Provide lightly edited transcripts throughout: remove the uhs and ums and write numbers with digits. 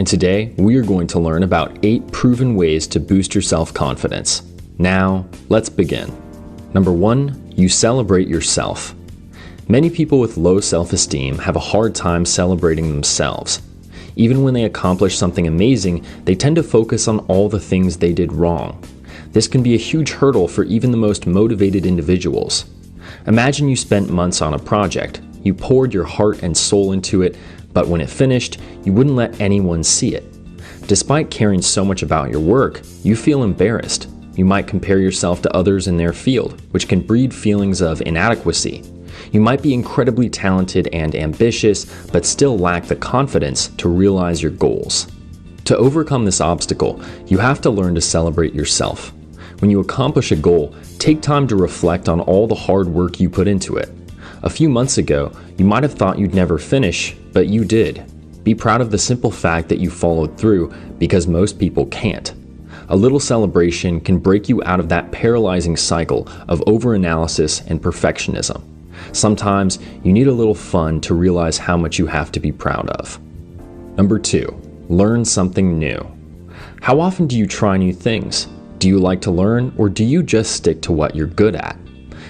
and today we are going to learn about 8 proven ways to boost your self-confidence. Now, let's begin. Number 1, you celebrate yourself. Many people with low self-esteem have a hard time celebrating themselves. Even when they accomplish something amazing, they tend to focus on all the things they did wrong. This can be a huge hurdle for even the most motivated individuals. Imagine you spent months on a project. You poured your heart and soul into it, but when it finished, you wouldn't let anyone see it. Despite caring so much about your work, you feel embarrassed. You might compare yourself to others in their field, which can breed feelings of inadequacy. You might be incredibly talented and ambitious, but still lack the confidence to realize your goals. To overcome this obstacle, you have to learn to celebrate yourself. When you accomplish a goal, take time to reflect on all the hard work you put into it. A few months ago, you might have thought you'd never finish, but you did. Be proud of the simple fact that you followed through, because most people can't. A little celebration can break you out of that paralyzing cycle of overanalysis and perfectionism. Sometimes you need a little fun to realize how much you have to be proud of. Number 2, learn something new. How often do you try new things? Do you like to learn, or do you just stick to what you're good at?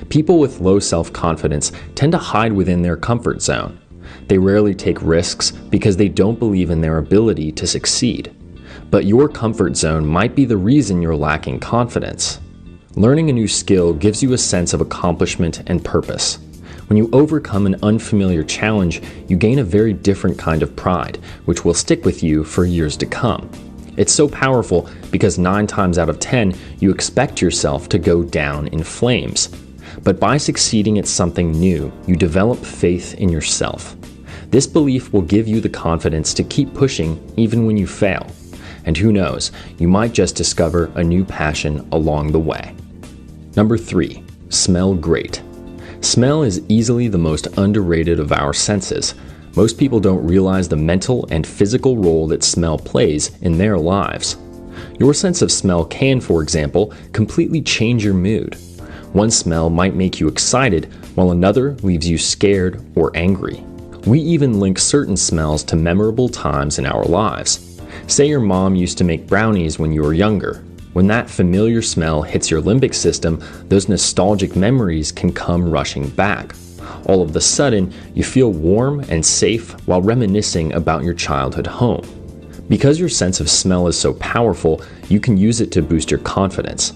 People with low self-confidence tend to hide within their comfort zone. They rarely take risks because they don't believe in their ability to succeed. But your comfort zone might be the reason you're lacking confidence. Learning a new skill gives you a sense of accomplishment and purpose. When you overcome an unfamiliar challenge, you gain a very different kind of pride, which will stick with you for years to come. It's so powerful because 9 times out of 10, you expect yourself to go down in flames. But by succeeding at something new, you develop faith in yourself. This belief will give you the confidence to keep pushing even when you fail. And who knows, you might just discover a new passion along the way. Number 3, smell great. Smell is easily the most underrated of our senses. Most people don't realize the mental and physical role that smell plays in their lives. Your sense of smell can, for example, completely change your mood. One smell might make you excited, while another leaves you scared or angry. We even link certain smells to memorable times in our lives. Say your mom used to make brownies when you were younger. When that familiar smell hits your limbic system, those nostalgic memories can come rushing back. All of a sudden, you feel warm and safe while reminiscing about your childhood home. Because your sense of smell is so powerful, you can use it to boost your confidence.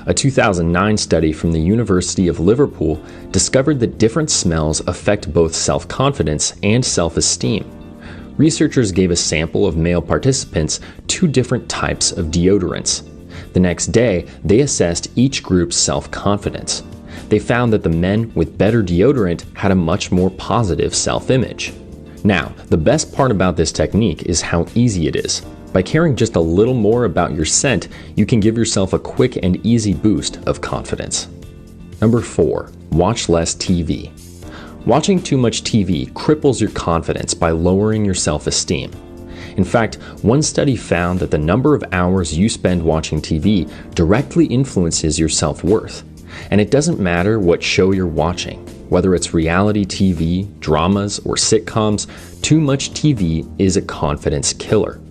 A 2009 study from the University of Liverpool discovered that different smells affect both self-confidence and self-esteem. Researchers gave a sample of male participants 2 different types of deodorants. The next day, they assessed each group's self-confidence. They found that the men with better deodorant had a much more positive self-image. Now, the best part about this technique is how easy it is. By caring just a little more about your scent, you can give yourself a quick and easy boost of confidence. Number 4, watch less TV. Watching too much TV cripples your confidence by lowering your self-esteem. In fact, one study found that the number of hours you spend watching TV directly influences your self-worth. And it doesn't matter what show you're watching. Whether it's reality TV, dramas, or sitcoms, too much TV is a confidence killer.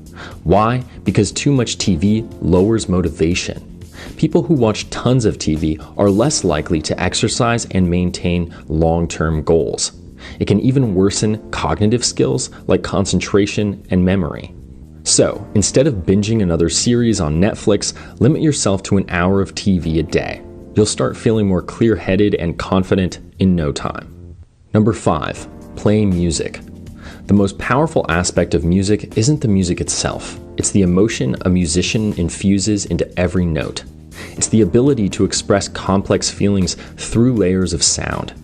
Why? Because too much TV lowers motivation. People who watch tons of TV are less likely to exercise and maintain long-term goals. It can even worsen cognitive skills like concentration and memory. So, instead of binging another series on Netflix, limit yourself to an hour of TV a day. You'll start feeling more clear-headed and confident in no time. Number 5, play music. The most powerful aspect of music isn't the music itself. It's the emotion a musician infuses into every note. It's the ability to express complex feelings through layers of sound.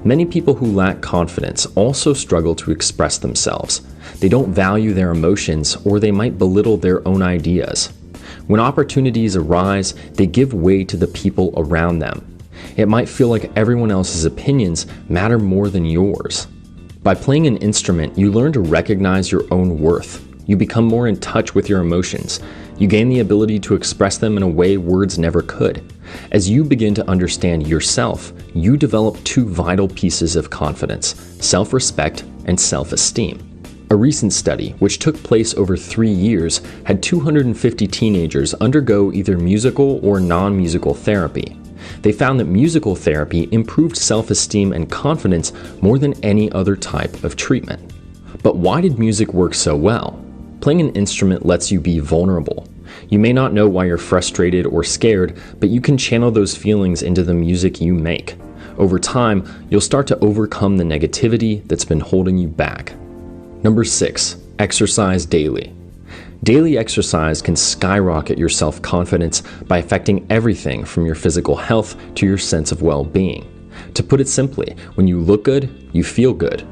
Many people who lack confidence also struggle to express themselves. They don't value their emotions, or they might belittle their own ideas. When opportunities arise, they give way to the people around them. It might feel like everyone else's opinions matter more than yours. By playing an instrument, you learn to recognize your own worth. You become more in touch with your emotions. You gain the ability to express them in a way words never could. As you begin to understand yourself, you develop 2 vital pieces of confidence: self-respect and self-esteem. A recent study, which took place over 3 years, had 250 teenagers undergo either musical or non-musical therapy. They found that musical therapy improved self-esteem and confidence more than any other type of treatment. But why did music work so well? Playing an instrument lets you be vulnerable. You may not know why you're frustrated or scared, but you can channel those feelings into the music you make. Over time, you'll start to overcome the negativity that's been holding you back. Number 6, exercise daily. Daily exercise can skyrocket your self-confidence by affecting everything from your physical health to your sense of well-being. To put it simply, when you look good, you feel good.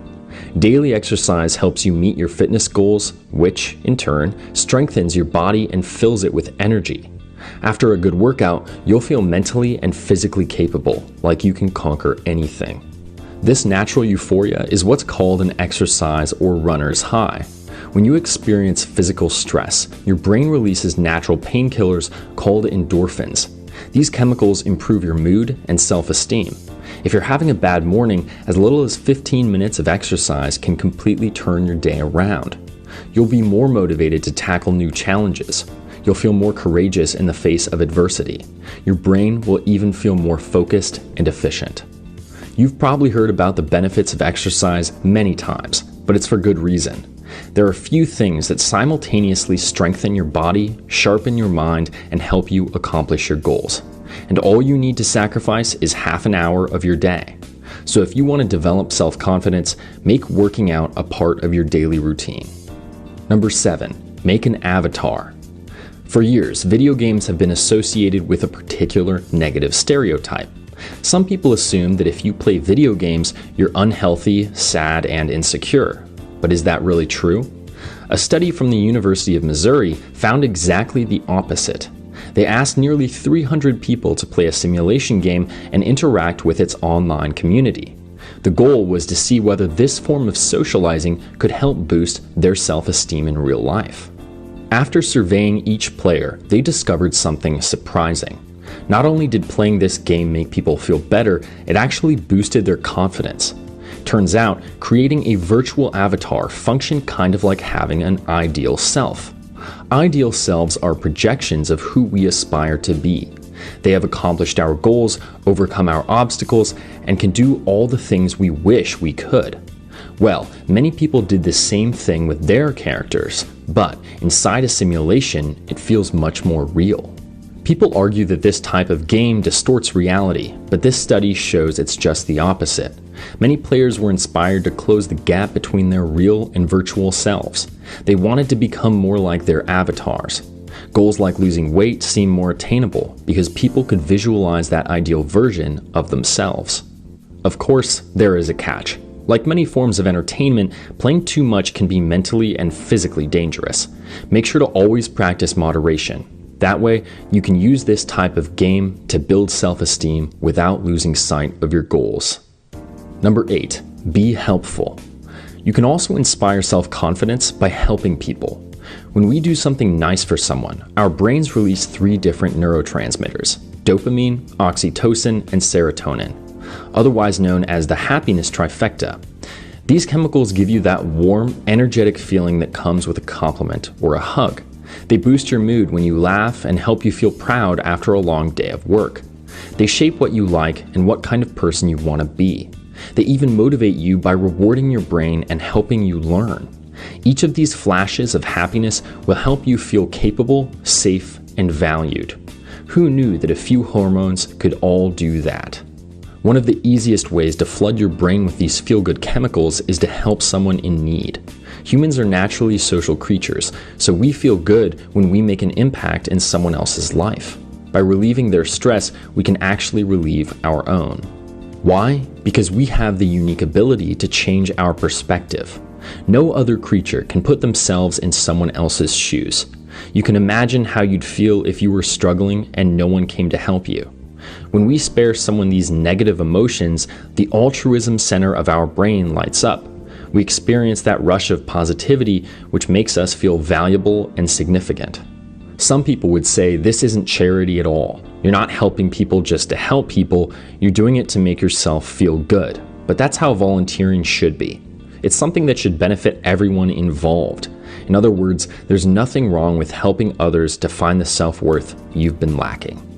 Daily exercise helps you meet your fitness goals, which, in turn, strengthens your body and fills it with energy. After a good workout, you'll feel mentally and physically capable, like you can conquer anything. This natural euphoria is what's called an exercise or runner's high. When you experience physical stress, your brain releases natural painkillers called endorphins. These chemicals improve your mood and self-esteem. If you're having a bad morning, as little as 15 minutes of exercise can completely turn your day around. You'll be more motivated to tackle new challenges. You'll feel more courageous in the face of adversity. Your brain will even feel more focused and efficient. You've probably heard about the benefits of exercise many times, but it's for good reason. There are few things that simultaneously strengthen your body, sharpen your mind, and help you accomplish your goals. And all you need to sacrifice is half an hour of your day. So if you want to develop self-confidence, make working out a part of your daily routine. Number 7, make an avatar. For years, video games have been associated with a particular negative stereotype. Some people assume that if you play video games, you're unhealthy, sad, and insecure. But is that really true? A study from the University of Missouri found exactly the opposite. They asked nearly 300 people to play a simulation game and interact with its online community. The goal was to see whether this form of socializing could help boost their self-esteem in real life. After surveying each player, they discovered something surprising. Not only did playing this game make people feel better, it actually boosted their confidence. Turns out, creating a virtual avatar functioned kind of like having an ideal self. Ideal selves are projections of who we aspire to be. They have accomplished our goals, overcome our obstacles, and can do all the things we wish we could. Well, many people did the same thing with their characters, but inside a simulation, it feels much more real. People argue that this type of game distorts reality, but this study shows it's just the opposite. Many players were inspired to close the gap between their real and virtual selves. They wanted to become more like their avatars. Goals like losing weight seem more attainable because people could visualize that ideal version of themselves. Of course, there is a catch. Like many forms of entertainment, playing too much can be mentally and physically dangerous. Make sure to always practice moderation. That way, you can use this type of game to build self-esteem without losing sight of your goals. Number 8, be helpful. You can also inspire self-confidence by helping people. When we do something nice for someone, our brains release 3 different neurotransmitters: dopamine, oxytocin, and serotonin, otherwise known as the happiness trifecta. These chemicals give you that warm, energetic feeling that comes with a compliment or a hug. They boost your mood when you laugh and help you feel proud after a long day of work. They shape what you like and what kind of person you want to be. They even motivate you by rewarding your brain and helping you learn. Each of these flashes of happiness will help you feel capable, safe, and valued. Who knew that a few hormones could all do that? One of the easiest ways to flood your brain with these feel-good chemicals is to help someone in need. Humans are naturally social creatures, so we feel good when we make an impact in someone else's life. By relieving their stress, we can actually relieve our own. Why? Because we have the unique ability to change our perspective. No other creature can put themselves in someone else's shoes. You can imagine how you'd feel if you were struggling and no one came to help you. When we spare someone these negative emotions, the altruism center of our brain lights up. We experience that rush of positivity, which makes us feel valuable and significant. Some people would say this isn't charity at all. You're not helping people just to help people, you're doing it to make yourself feel good. But that's how volunteering should be. It's something that should benefit everyone involved. In other words, there's nothing wrong with helping others to find the self-worth you've been lacking.